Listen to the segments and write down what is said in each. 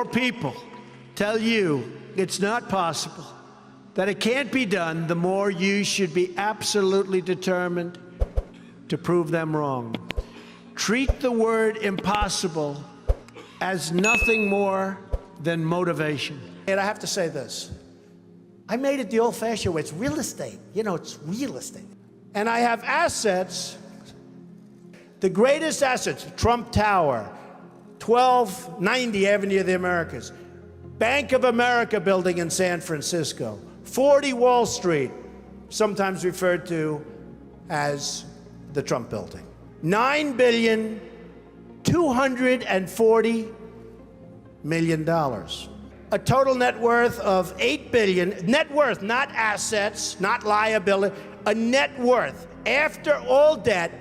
More people tell you it's not possible, that it can't be done, the more you should be absolutely determined to prove them wrong. Treat the word impossible as nothing more than motivation. And I have to say this. I made it the old-fashioned way. It's real estate. You know, it's real estate. And I have assets, the greatest assets, Trump Tower, 1290 Avenue of the Americas, Bank of America building in San Francisco, 40 Wall Street, sometimes referred to as the Trump building. $9,240 million. A total net worth of $8 billion, net worth, not assets, not liability, a net worth after all debt,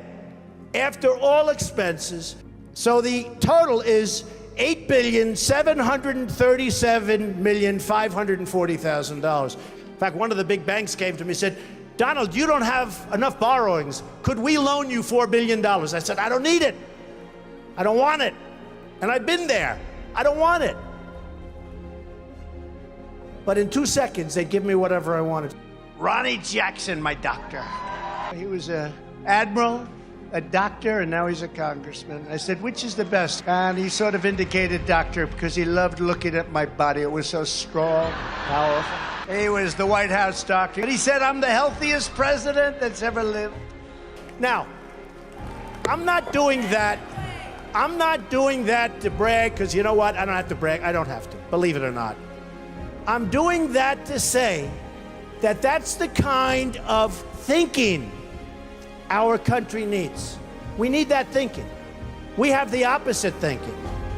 after all expenses. So the total is $8,737,540,000. In fact, one of the big banks came to me and said, Donald, you don't have enough borrowings. Could we loan you $4 billion? I said, I don't need it. I don't want it. And I've been there. I don't want it. But in 2 seconds, they'd give me whatever I wanted. Ronnie Jackson, my doctor. He was an admiral, a doctor, and now he's a congressman. I said, which is the best? And he sort of indicated doctor because he loved looking at my body. It was so strong, powerful. He was the White House doctor. And he said, I'm the healthiest president that's ever lived. Now, I'm not doing that. I'm not doing that to brag, because you know what? I don't have to brag. I don't have to, believe it or not. I'm doing that to say that that's the kind of thinking our country needs. We need that thinking. We have the opposite thinking.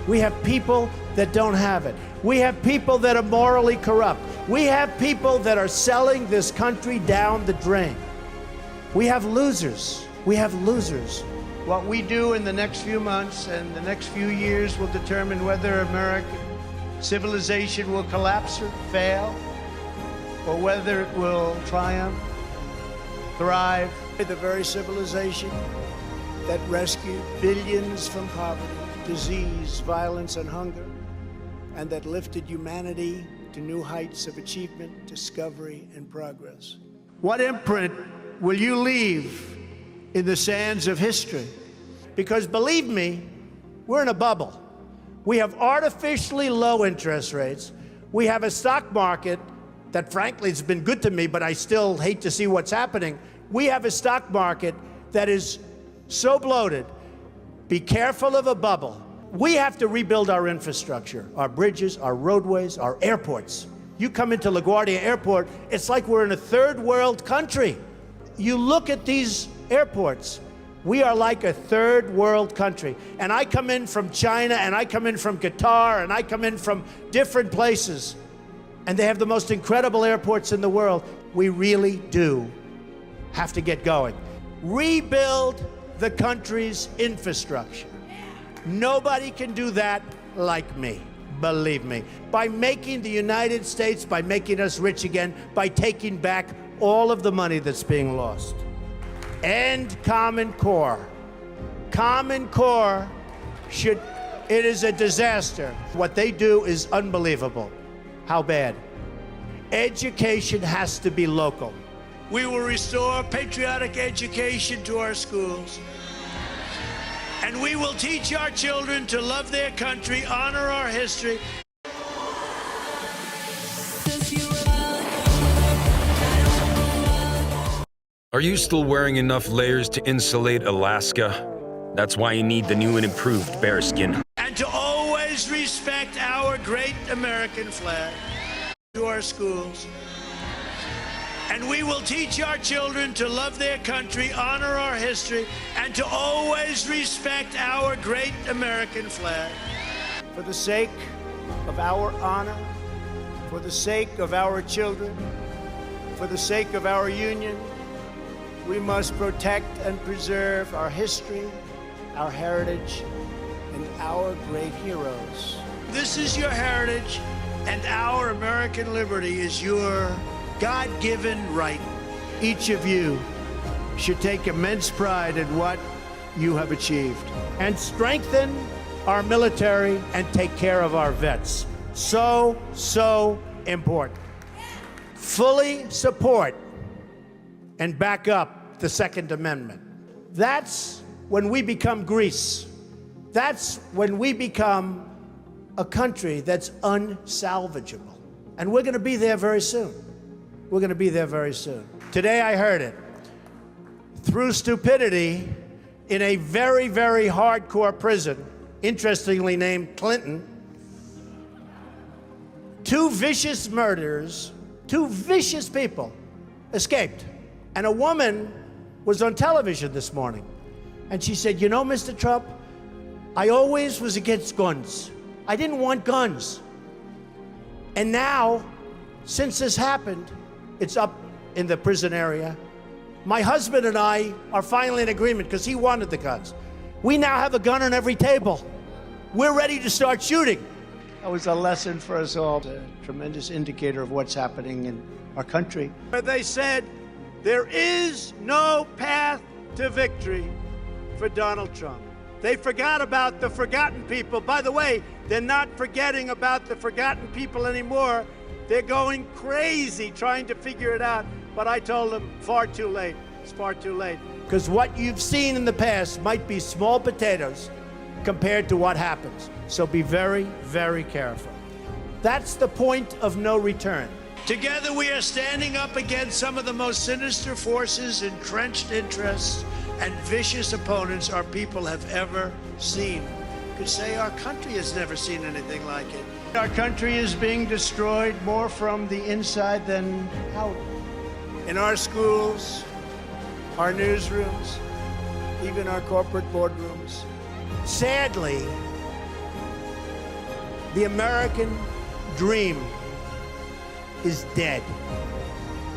We have people that don't have it. We have people that are morally corrupt. We have people that are selling this country down the drain. We have losers. We have losers. What we do in the next few months and the next few years will determine whether American civilization will collapse or fail, or whether it will triumph, thrive. The very civilization that rescued billions from poverty, disease, violence, and hunger, and that lifted humanity to new heights of achievement, discovery, and progress. What imprint will you leave in the sands of history? Because believe me, we're in a bubble. We have artificially low interest rates. We have a stock market that frankly has been good to me, but I still hate to see what's happening. We have a stock market that is so bloated. Be careful of a bubble. We have to rebuild our infrastructure, our bridges, our roadways, our airports. You come into LaGuardia Airport, it's like we're in a third world country. You look at these airports, we are like a third world country. And I come in from China, and I come in from Qatar, and I come in from different places, and they have the most incredible airports in the world. We really do have to get going. Rebuild the country's infrastructure. Nobody can do that like me, believe me. By making the United States, by making us rich again, by taking back all of the money that's being lost. End Common Core. Common Core it is a disaster. What they do is unbelievable. How bad? Education has to be local. We will restore patriotic education to our schools. And we will teach our children to love their country, honor our history. Are you still wearing enough layers to insulate Alaska? That's why you need the new and improved Bearskin. And to always respect our great American flag to our schools. And we will teach our children to love their country, honor our history, and to always respect our great American flag. For the sake of our honor, for the sake of our children, for the sake of our union, we must protect and preserve our history, our heritage, and our great heroes. This is your heritage, and our American liberty is your God-given right. Each of you should take immense pride in what you have achieved and strengthen our military and take care of our vets. so important. Fully support and back up the Second Amendment. That's when we become Greece. That's when we become a country that's unsalvageable. And we're going to be there very soon. We're going to be there very soon. Today I heard it. Through stupidity, in a very, very hardcore prison, interestingly named Clinton, two vicious murderers, two vicious people escaped. And a woman was on television this morning. And she said, you know, Mr. Trump, I always was against guns. I didn't want guns. And now, since this happened, it's up in the prison area. My husband and I are finally in agreement because he wanted the guns. We now have a gun on every table. We're ready to start shooting. That was a lesson for us all, a tremendous indicator of what's happening in our country. Where they said, there is no path to victory for Donald Trump. They forgot about the forgotten people. By the way, they're not forgetting about the forgotten people anymore. They're going crazy trying to figure it out. But I told them, far too late. It's far too late. Because what you've seen in the past might be small potatoes compared to what happens. So be very, very careful. That's the point of no return. Together we are standing up against some of the most sinister forces, entrenched interests, and vicious opponents our people have ever seen. You could say our country has never seen anything like it. Our country is being destroyed more from the inside than out. In our schools, our newsrooms, even our corporate boardrooms. Sadly, the American dream is dead.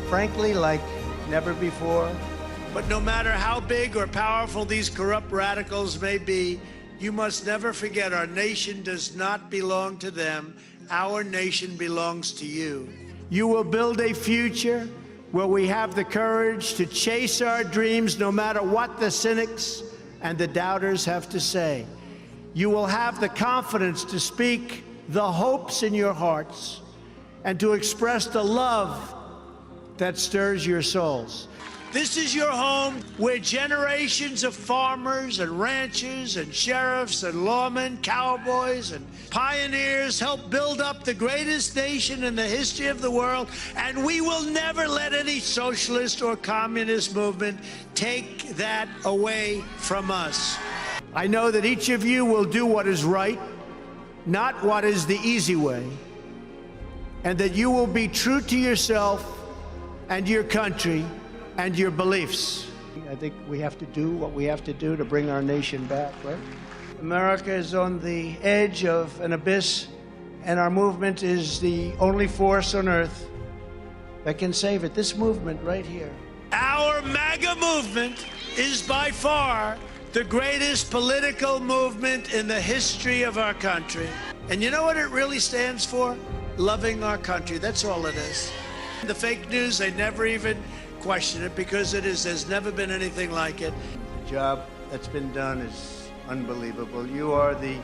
Frankly, like never before. But no matter how big or powerful these corrupt radicals may be, you must never forget our nation does not belong to them. Our nation belongs to you. You will build a future where we have the courage to chase our dreams no matter what the cynics and the doubters have to say. You will have the confidence to speak the hopes in your hearts and to express the love that stirs your souls. This is your home where generations of farmers and ranchers and sheriffs and lawmen, cowboys and pioneers helped build up the greatest nation in the history of the world, and we will never let any socialist or communist movement take that away from us. I know that each of you will do what is right, not what is the easy way, and that you will be true to yourself and your country and your beliefs. I think we have to do what we have to do to bring our nation back, right? America is on the edge of an abyss, and our movement is the only force on earth that can save it. This movement right here. Our MAGA movement is by far the greatest political movement in the history of our country. And you know what it really stands for? Loving our country. That's all it is. The fake news, they never even question it because there's never been anything like it. The job that's been done is unbelievable. You are the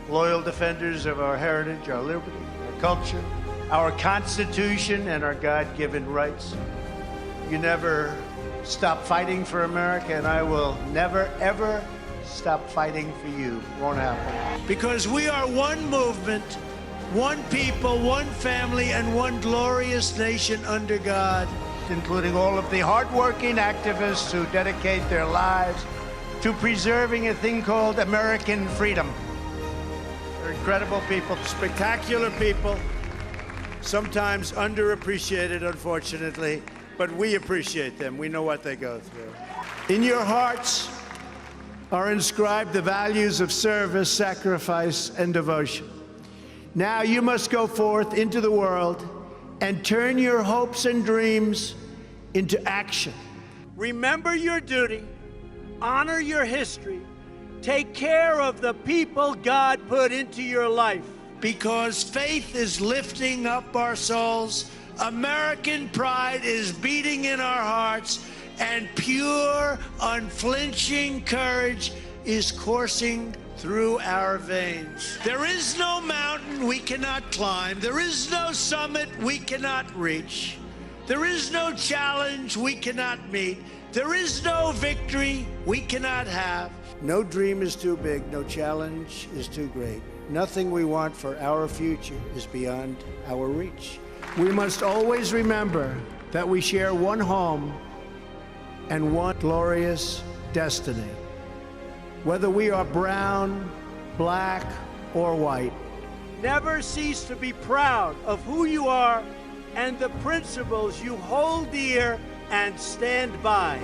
loyal defenders of our heritage, our liberty, our culture, our Constitution, and our God-given rights. You never stop fighting for America, and I will never, ever stop fighting for you. It won't happen. Because we are one movement, one people, one family, and one glorious nation under God. Including all of the hardworking activists who dedicate their lives to preserving a thing called American freedom. They're incredible people. Spectacular people, sometimes underappreciated, unfortunately, but we appreciate them. We know what they go through. In your hearts are inscribed the values of service, sacrifice, and devotion. Now you must go forth into the world and turn your hopes and dreams into action. Remember your duty, honor your history, take care of the people God put into your life. Because faith is lifting up our souls, American pride is beating in our hearts, and pure, unflinching courage is coursing through our veins. There is no mountain we cannot climb. There is no summit we cannot reach. There is no challenge we cannot meet. There is no victory we cannot have. No dream is too big, no challenge is too great. Nothing we want for our future is beyond our reach. We must always remember that we share one home and one glorious destiny. Whether we are brown, black, or white. Never cease to be proud of who you are and the principles you hold dear and stand by.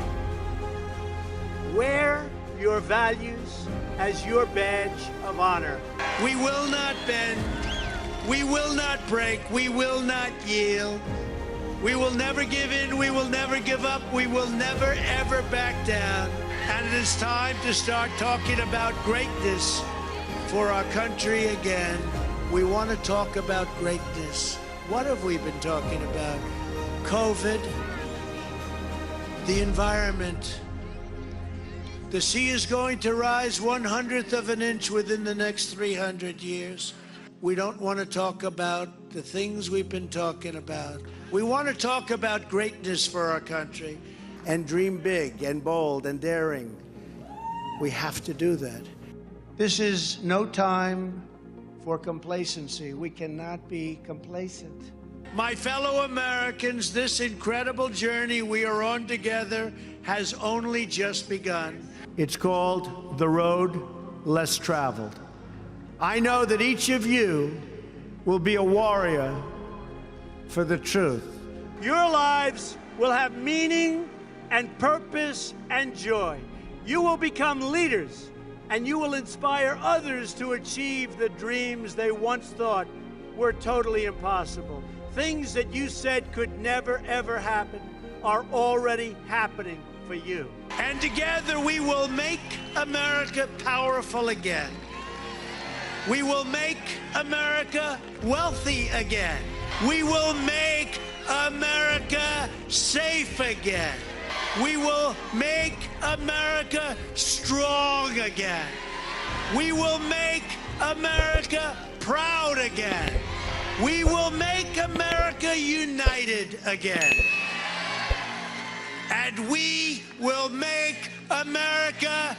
Wear your values as your badge of honor. We will not bend. We will not break. We will not yield. We will never give in. We will never give up. We will never, ever back down. And it is time to start talking about greatness for our country again. We want to talk about greatness. What have we been talking about? COVID, the environment. The sea is going to rise 1/100th of an inch within the next 300 years. We don't want to talk about the things we've been talking about. We want to talk about greatness for our country. And dream big and bold and daring. We have to do that. This is no time for complacency. We cannot be complacent. My fellow Americans, this incredible journey we are on together has only just begun. It's called The Road Less Traveled. I know that each of you will be a warrior for the truth. Your lives will have meaning and purpose and joy. You will become leaders, and you will inspire others to achieve the dreams they once thought were totally impossible. Things that you said could never, ever happen are already happening for you. And together we will make America powerful again. We will make America wealthy again. We will make America safe again. We will make America strong again. We will make America proud again. We will make America united again. And we will make America